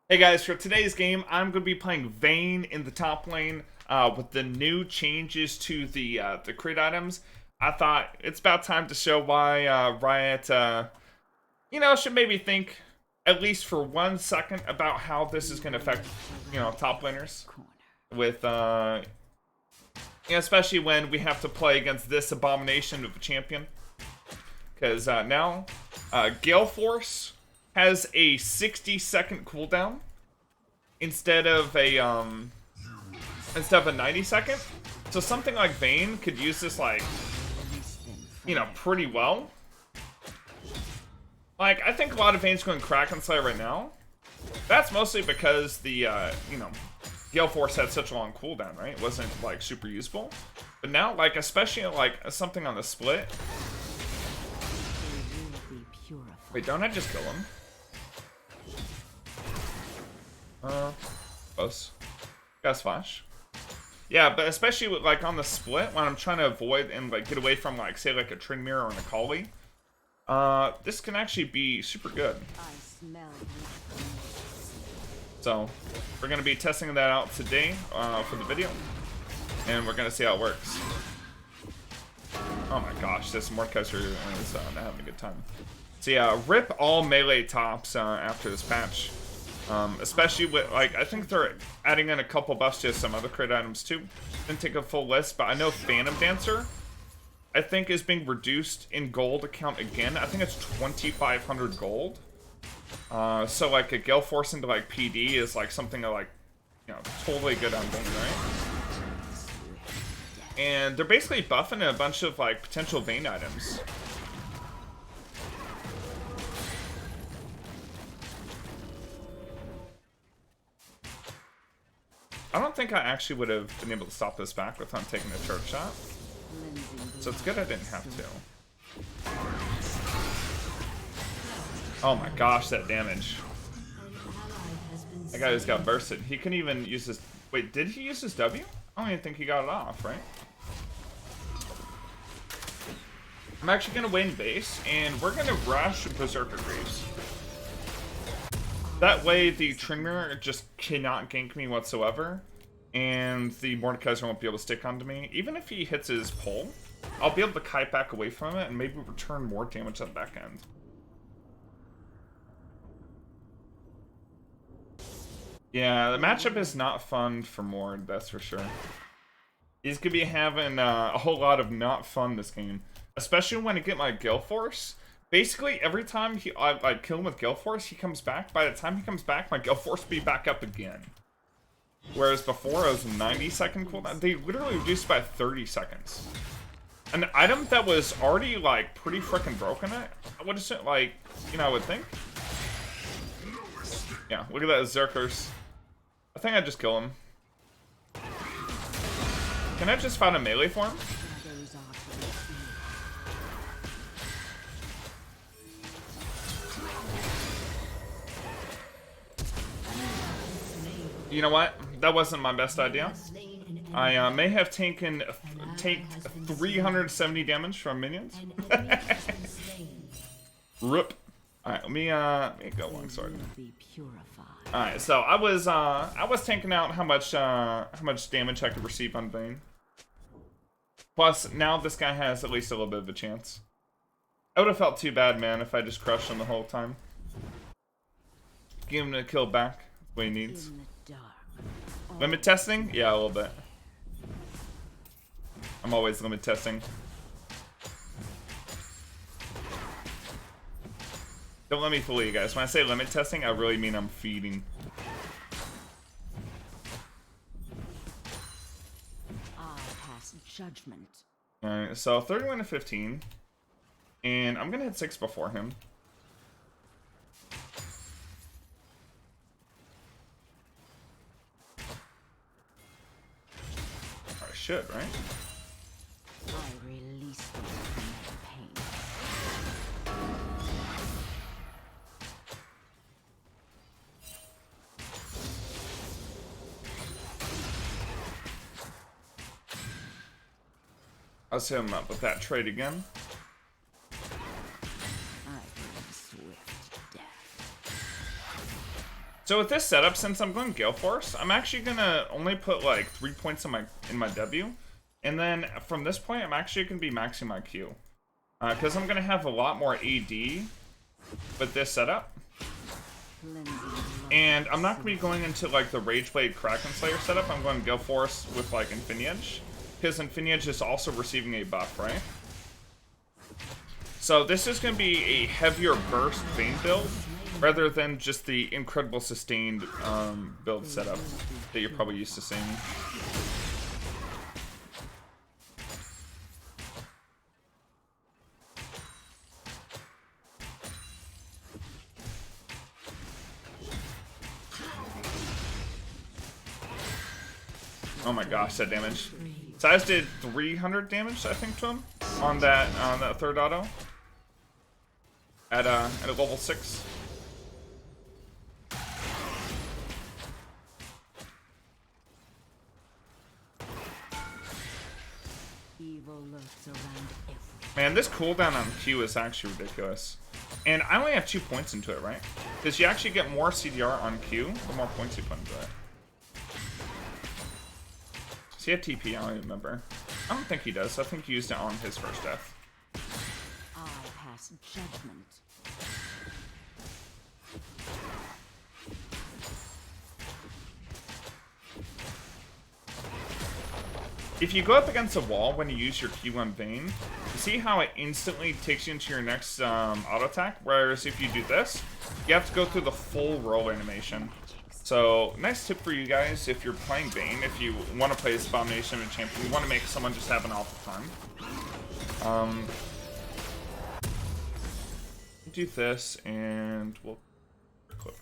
Hey guys, for today's game, I'm going to be playing VAYNE in the top lane with the new changes to the crit items. I thought it's about time to show why Riot, should maybe think at least for 1 second about how this is going to affect, top laners with, especially when we have to play against this abomination of a champion. Because now, Gale Force has a 60-second cooldown instead of a 90-second. So something like VAYNE could use this pretty well. Like, I think a lot of VAYNE's going crack and slay right now. That's mostly because the Gale Force had such a long cooldown, right? It wasn't like super useful. But now, like, especially like something on the split. Wait, don't I just kill him? Close. Got flash. Yeah, but especially with, like, on the split, when I'm trying to avoid and, like, get away from, like, say, like, a Trinmere or an Akali, this can actually be super good. So, we're going to be testing that out today, for the video, and we're going to see how it works. Oh my gosh, this Mordekaiser is not having a good time. So yeah, rip all melee tops after this patch. Especially with, like, I think they're adding in a couple buffs to some other crit items too. Didn't take a full list, but I know Phantom Dancer, I think, is being reduced in gold account again. I think it's 2,500 gold. So like a Gale Force into like PD is like something that, like, totally good on Vayne, right? And they're basically buffing a bunch of like potential Vayne items. I don't think I actually would have been able to stop this back without taking a charge shot. So it's good I didn't have to. Oh my gosh, that damage. That guy just got bursted. He couldn't even use his... Wait, did he use his W? I don't even think he got it off, right? I'm actually going to win base, and we're going to rush Berserker Greaves. That way, the Trinmere just cannot gank me whatsoever, and the Mordekaiser won't be able to stick onto me. Even if he hits his pull, I'll be able to kite back away from it and maybe return more damage on the back end. Yeah, the matchup is not fun for Mord, that's for sure. He's going to be having a whole lot of not fun this game, especially when I get my Gale Force. Basically, every time I kill him with Gale Force, he comes back. By the time he comes back, my Gale Force will be back up again. Whereas before, it was a 90-second cooldown. They literally reduced by 30 seconds. An item that was already, like, pretty freaking broken, I would assume, like, I would think. Yeah, look at that, Zerkers. I think I'd just kill him. Can I just find a melee for him? You know what? That wasn't my best idea. I may have taken 370 damage from minions. Rip. Alright, let me go longsword. Alright, so I was tanking out how much damage I could receive on VAYNE. Plus, now this guy has at least a little bit of a chance. I would have felt too bad, man, if I just crushed him the whole time. Give him a kill back. That's what he needs. Limit testing? Yeah, a little bit. I'm always limit testing. Don't let me fool you guys. When I say limit testing, I really mean I'm feeding. Judgment. Alright, so 31 to 15. And I'm gonna hit 6 before him. I should, right? I release them from their pain. I'll set him up with that trade again. I bring swift death. So with this setup, since I'm going Gale Force, I'm actually gonna only put like 3 points in my W, and then from this point, I'm actually gonna be maxing my Q, because I'm gonna have a lot more AD with this setup, and I'm not gonna be going into like the Rageblade Kraken Slayer setup. I'm going Gale Force with like Infinity, because Infinity is also receiving a buff, right? So this is gonna be a heavier burst Vayne build, rather than just the incredible sustained build setup that you're probably used to seeing. Oh my gosh, that damage. Size did 300 damage, I think, to him on that third auto at a level 6. Man, this cooldown on Q is actually ridiculous. And I only have 2 points into it, right? Because you actually get more CDR on Q, the more points you put into it. Does he have TP? I don't even remember. I don't think he does. I think he used it on his first death. I pass judgment. If you go up against a wall when you use your Q on Vayne, you see how it instantly takes you into your next auto attack? Whereas if you do this, you have to go through the full roll animation. So, nice tip for you guys if you're playing Vayne, if you want to play this Abomination of a champion, you want to make someone just have an awful time. Do this, and we'll click.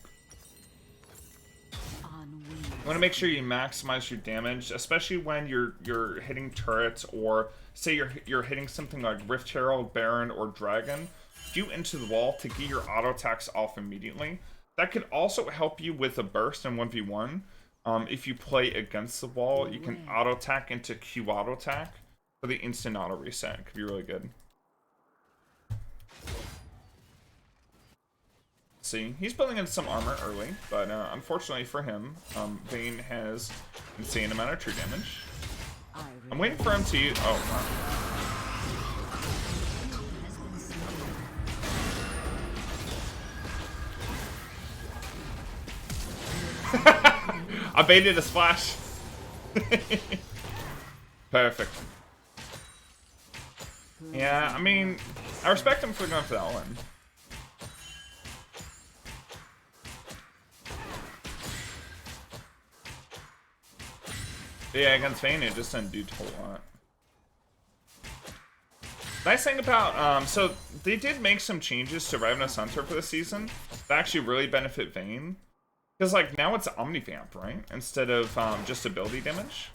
You want to make sure you maximize your damage, especially when you're hitting turrets, or say you're hitting something like Rift Herald, Baron, or Dragon. Do into the wall to get your auto attacks off immediately. That could also help you with a burst in 1v1. If you play against the wall, you can auto attack into Q auto attack for the instant auto reset. It could be really good. See, he's building in some armor early, but unfortunately for him, Vayne has insane amount of true damage. I'm waiting for him to use... Oh, I baited a splash. Perfect. Yeah, I mean, I respect him for going for that all-in. Yeah, against Vayne, it just didn't do a whole lot. Nice thing about, so they did make some changes to Ravenous Hunter for the season that actually really benefit Vayne. Because, like, now it's Omnivamp, right? Instead of just ability damage.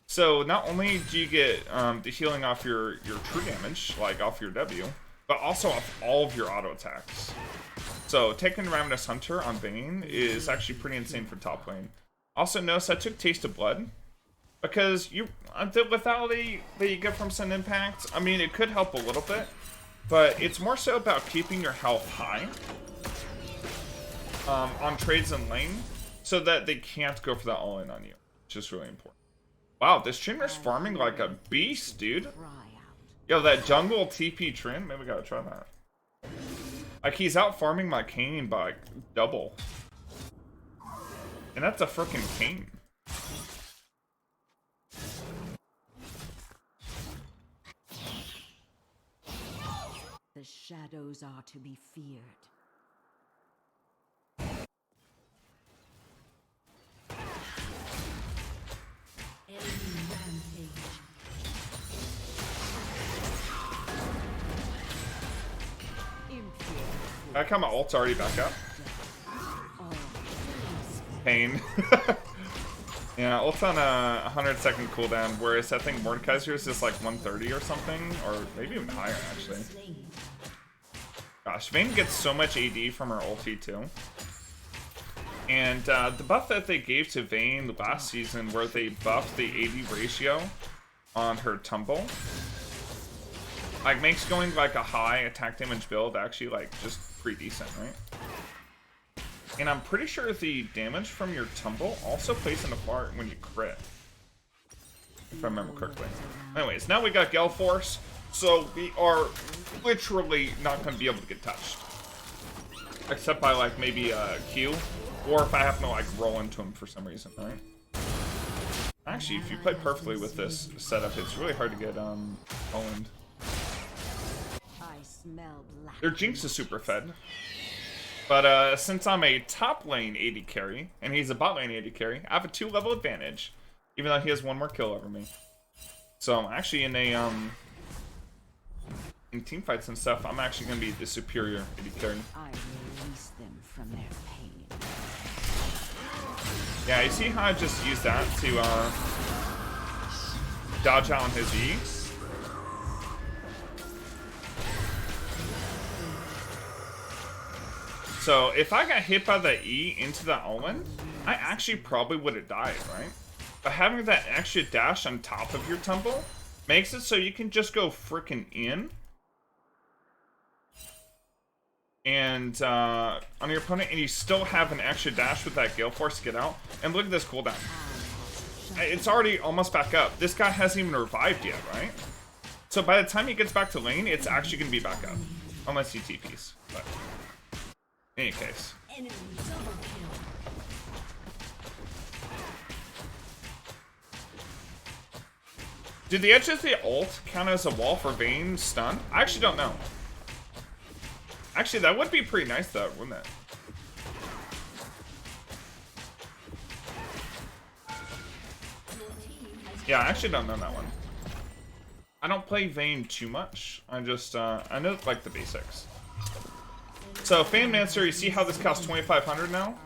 So, not only do you get the healing off your true damage, like off your W, but also off all of your auto attacks. So, taking Ravenous Hunter on Vayne is actually pretty insane for top lane. Also, notice I took Taste of Blood. Because the lethality that you get from Sudden Impact, I mean, it could help a little bit. But it's more so about keeping your health high. On trades in lane, so that they can't go for that all-in on you, which is really important. Wow, this Trinner's farming like a beast, dude. Yo, that jungle TP Trin, maybe we gotta try that. Like, he's out farming my Kayn by like, double. And that's a freaking Kayn. The shadows are to be feared. I like how my ult's already back up. Pain. Yeah, ult's on a 100-second cooldown, whereas I think Mordekaiser's is like 130 or something, or maybe even higher actually. Gosh, Vayne gets so much AD from her ulti too. And the buff that they gave to Vayne last season, where they buffed the AD ratio on her tumble, like makes going like a high attack damage build actually like just pretty decent, right? And I'm pretty sure the damage from your tumble also plays into part when you crit. If I remember correctly. Anyways, now we got Gale Force, so we are literally not going to be able to get touched. Except by, like, maybe Q, or if I happen to, like, roll into him for some reason, right? Actually, if you play perfectly with this setup, it's really hard to get, Poland. Their Jinx is super fed. But, since I'm a top lane AD carry, and he's a bot lane AD carry, I have a 2-level advantage. Even though he has 1 more kill over me. So I'm actually in a, in team fights and stuff, I'm actually going to be the superior AD carry. I release them from their pain. Yeah, you see how I just used that to, dodge out on his E? So if I got hit by the E into the Owen, I actually probably would have died, right? But having that extra dash on top of your tumble makes it so you can just go freaking in. And on your opponent, and you still have an extra dash with that Gale Force to get out. And look at this cooldown. It's already almost back up. This guy hasn't even revived yet, right? So by the time he gets back to lane, it's actually going to be back up. Unless he TPs. But in any case. Did the edge of the ult count as a wall for Vayne stun? I actually don't know. Actually, that would be pretty nice though, wouldn't it? Yeah, I actually don't know that one. I don't play Vayne too much. I just, I know like the basics. So, Fan Mancer, you see how this costs 2,500 now?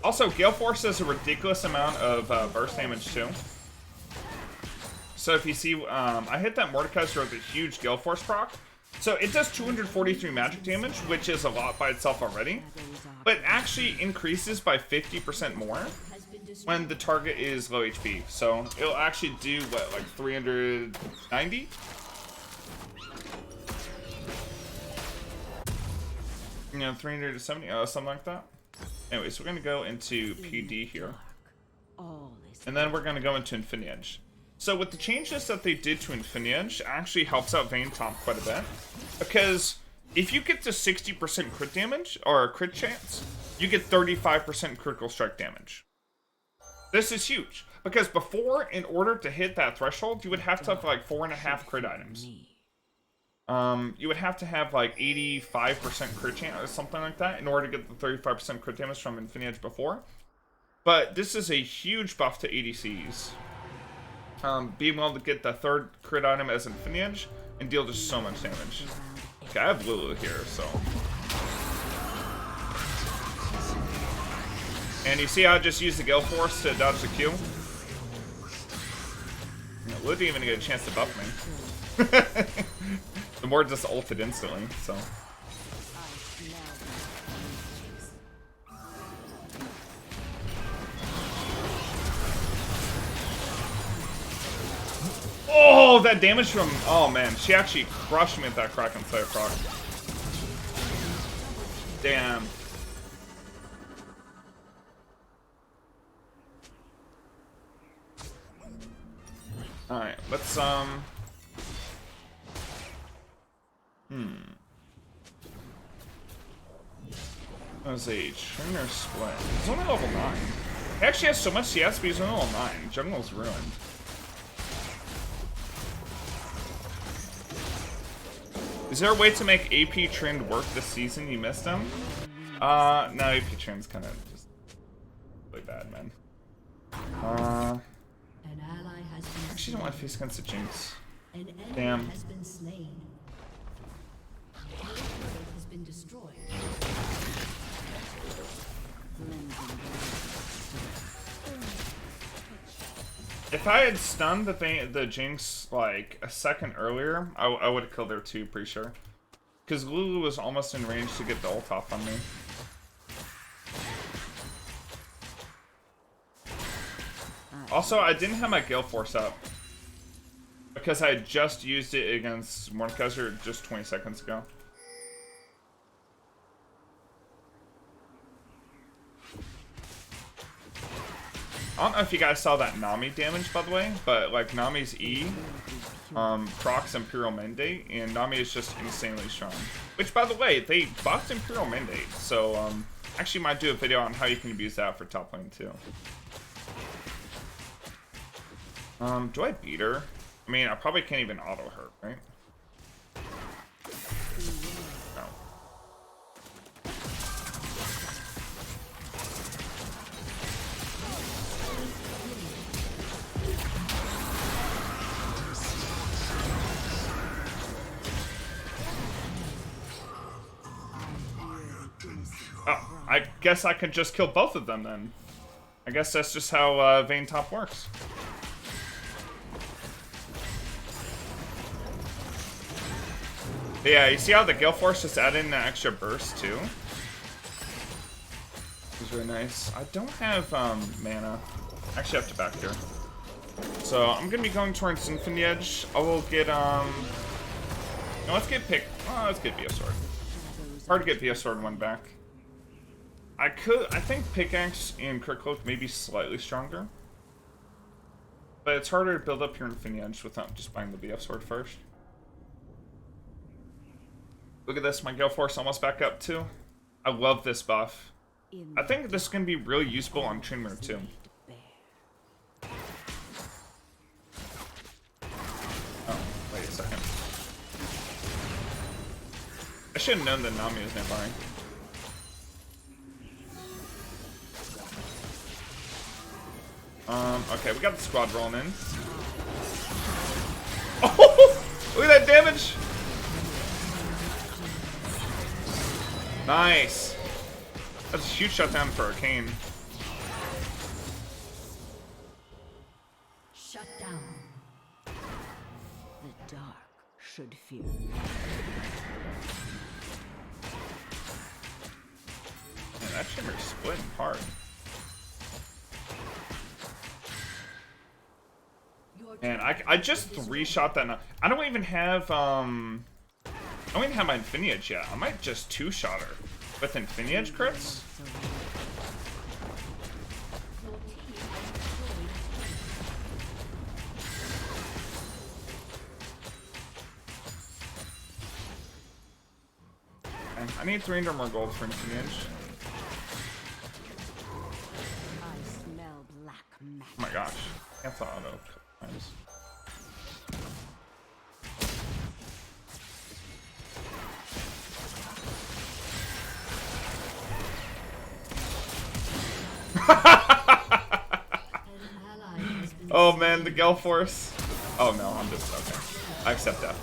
Also, Gale Force does a ridiculous amount of burst damage too. So if you see, I hit that Mordekaiser with a huge Gale Force proc. So it does 243 magic damage, which is a lot by itself already. But it actually increases by 50% more when the target is low HP. So it'll actually do, what, like 390? You know, 370, something like that. Anyway, so we're going to go into PD here. And then we're going to go into Infinity Edge. So with the changes that they did to Infinity Edge, actually helps out Vayne top quite a bit. Because if you get to 60% crit damage, or crit chance, you get 35% critical strike damage. This is huge. Because before, in order to hit that threshold, you would have to have like 4.5 crit items. You would have to have like 85% crit chance or something like that in order to get the 35% crit damage from Infinity Edge before. But this is a huge buff to ADCs. Being able to get the 3rd crit item as Infinity Edge and deal just so much damage. Okay, I have Lulu here, so. And you see how I just used the Gale Force to dodge the Q? Lulu didn't even get a chance to buff me. The Mord just ulted instantly, so. Oh, that damage from... Oh, man. She actually crushed me with that Kraken Slayer proc. Damn. Alright, let's, That was a trainer split. He's only level 9. He actually has so much CS, but he's only level 9. Jungle's ruined. Is there a way to make AP trend work this season? You missed him? No, AP trend's kind of just really bad, man. I actually don't want to face against the Jinx. Damn. If I had stunned the Jinx like a second earlier, I would have killed her too, pretty sure. Because Lulu was almost in range to get the ult off on me. I Also, I didn't have my Gale Force up because I just used it against Mordekaiser just 20 seconds ago. I don't know if you guys saw that Nami damage, by the way, but like Nami's E procs Imperial Mandate, and Nami is just insanely strong. Which, by the way, they buffed Imperial Mandate, so actually might do a video on how you can abuse that for top lane too. Do I beat her? I mean, I probably can't even auto her, right? No. Oh, I guess I could just kill both of them then. I guess that's just how Vayne top works. But yeah, you see how the Gale Force just added in an extra burst too? It's really nice. I don't have mana. I actually have to back here. So I'm gonna be going towards Infinity Edge. I will get no, let's get let's get VS Sword. Hard to get VS Sword 1 back. I think Pickaxe and Crit Cloak may be slightly stronger. But it's harder to build up your Infinity Edge without just buying the VS Sword first. Look at this, my Gale Force almost back up too. I love this buff. I think this is going to be really useful on Trimmer too. Oh, wait a second. I should have known that Nami was nearby. Okay, we got the squad rolling in. Oh, look at that damage! Nice! That's a huge shutdown for Arcane. Shut down. The dark should fear. Man, that Shimmer's splitting hard. And I just 3-shot that. I don't even have I don't even have my Infinity Edge yet. I might just 2-shot her with Infinity Edge crits. And I need 300 more gold for Infinity Edge. I smell black magic. Oh my gosh. Cancel auto a couple times. Oh man, the Gale Force. Oh no, I'm just okay. I accept that.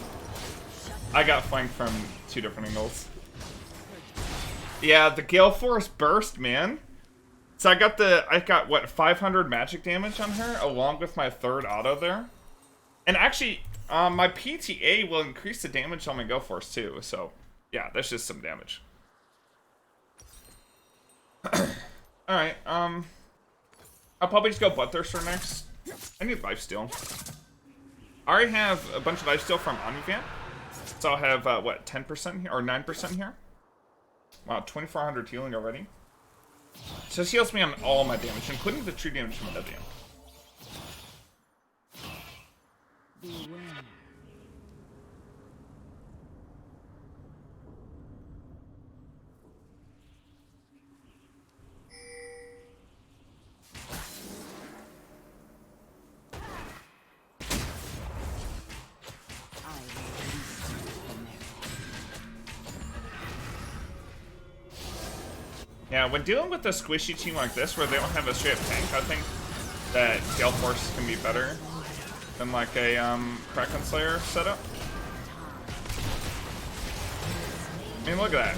I got flanked from 2 different angles. Yeah, the Gale Force burst, man. So I got what, 500 magic damage on her along with my 3rd auto there. And actually, my PTA will increase the damage on my Gale Force too. So yeah, that's just some damage. All right, I'll probably just go Bloodthirster next. I need lifesteal. I already have a bunch of lifesteal from Omnivamp. So I'll have, what, 10% here? Or 9% here? Wow, 2400 healing already. So this heals me on all my damage, including the true damage from W. Beware. Yeah, when dealing with a squishy team like this, where they don't have a straight up tank, I think that Gale Force can be better than like a Kraken Slayer setup. I mean, look at that.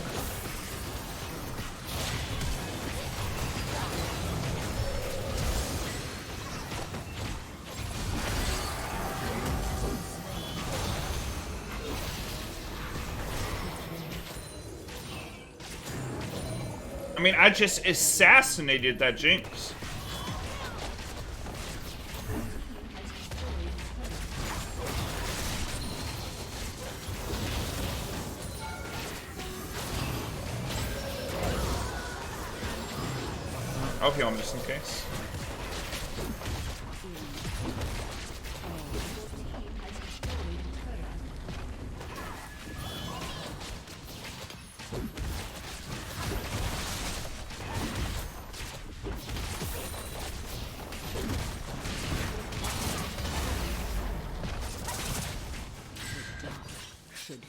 I mean, I just assassinated that Jinx. I'll heal him just in case.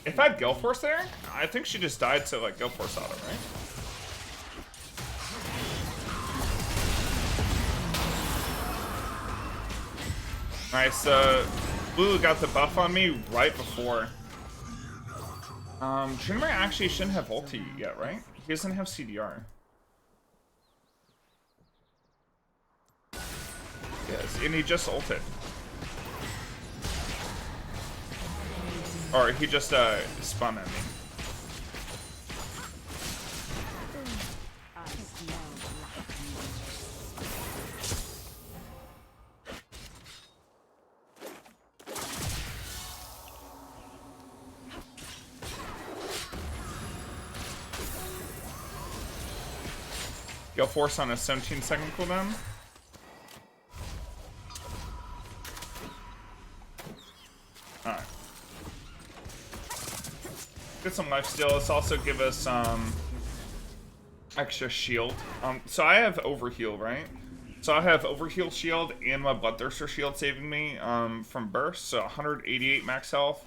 If I had Gale Force there, I think she just died to like Gale Force auto, right? Nice, Blue got the buff on me right before. Trimmer actually shouldn't have ulti yet, right? He doesn't have CDR. Yes, and he just ulted. Or he just spun at me. Gale Force on a 17-second cooldown. Alright. Get some lifesteal. Let's also give us extra shield. So I have overheal, right? So I have overheal shield and my Bloodthirster shield saving me from burst. So 188 max health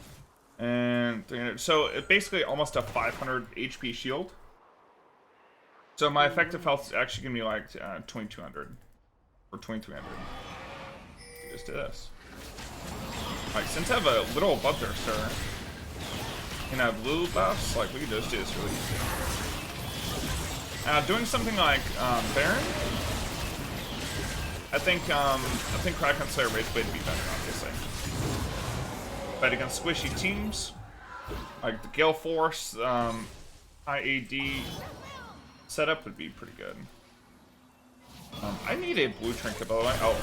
and 300. So it basically almost a 500 HP shield. So my effective health is actually gonna be like 2200 or 2300. Just do this. Like since I have a little Bloodthirster and I have blue buffs, like we can just do this really easy. Doing something like Baron. I think Kraken Slayer Rage Blade would be better, obviously. But against squishy teams, like the Gale Force, IAD setup would be pretty good. I need a blue trinket, by the way. Oh.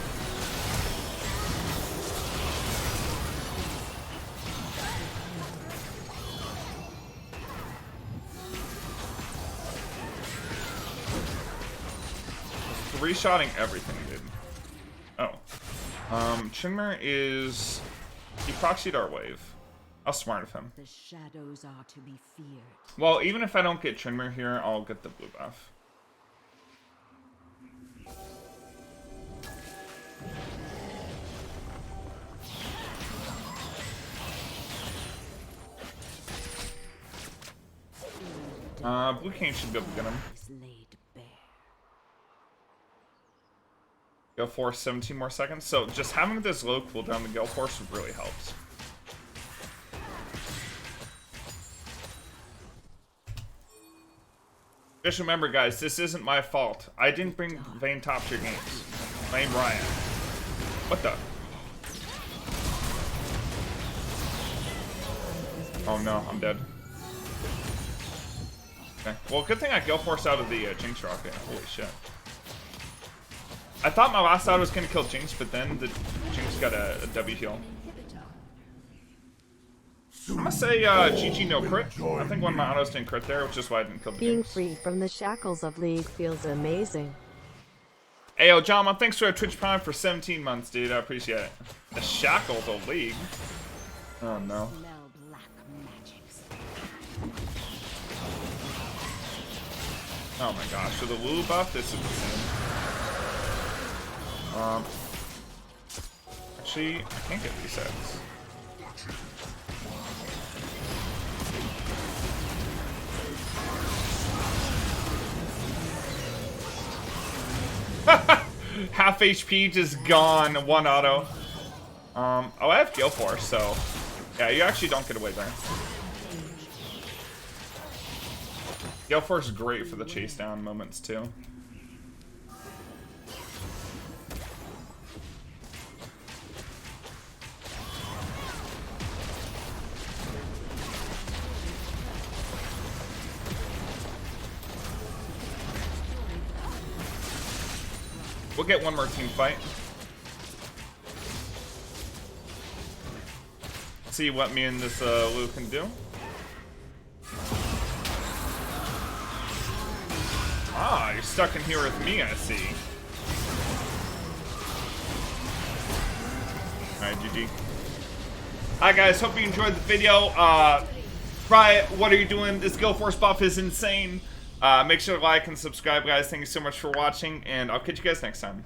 Three-shotting everything, dude. Oh. Chinmer is... He proxied our wave. How smart of him. The shadows are to be feared. Well, even if I don't get Chinmer here, I'll get the blue buff. Blue King should be able to get him. Gale Force 17 more seconds. So just having this low cooldown, the Gale Force really helps. Just remember, guys, this isn't my fault. I didn't bring Vayne top tier games. My name Ryan. What the? Oh no, I'm dead. Okay. Well, good thing I Gale Force out of the Jinx rocket. Holy shit. I thought my last auto was gonna kill Jinx, but then the Jinx got a W heal. I'm gonna say GG no crit. I think one of my autos didn't crit there, which is why I didn't kill the Being Jinx. free from the shackles of League feels amazing. Hey, yo, John, thanks for a Twitch Prime for 17 months, dude. I appreciate it. The shackles of League. Oh no. Oh my gosh, so the Lulu buff, this is insane. Actually, I can't get resets. Half HP just gone, one auto. Oh, I have Gale Force, so yeah, you actually don't get away there. Gale Force is great for the chase down moments too. We'll get one more team fight. See what me and this Lou can do. Ah, you're stuck in here with me, I see. Alright, GG. Alright guys, hope you enjoyed the video. Riot, what are you doing? This Guild Force buff is insane. Make sure to like and subscribe, guys. Thank you so much for watching, and I'll catch you guys next time.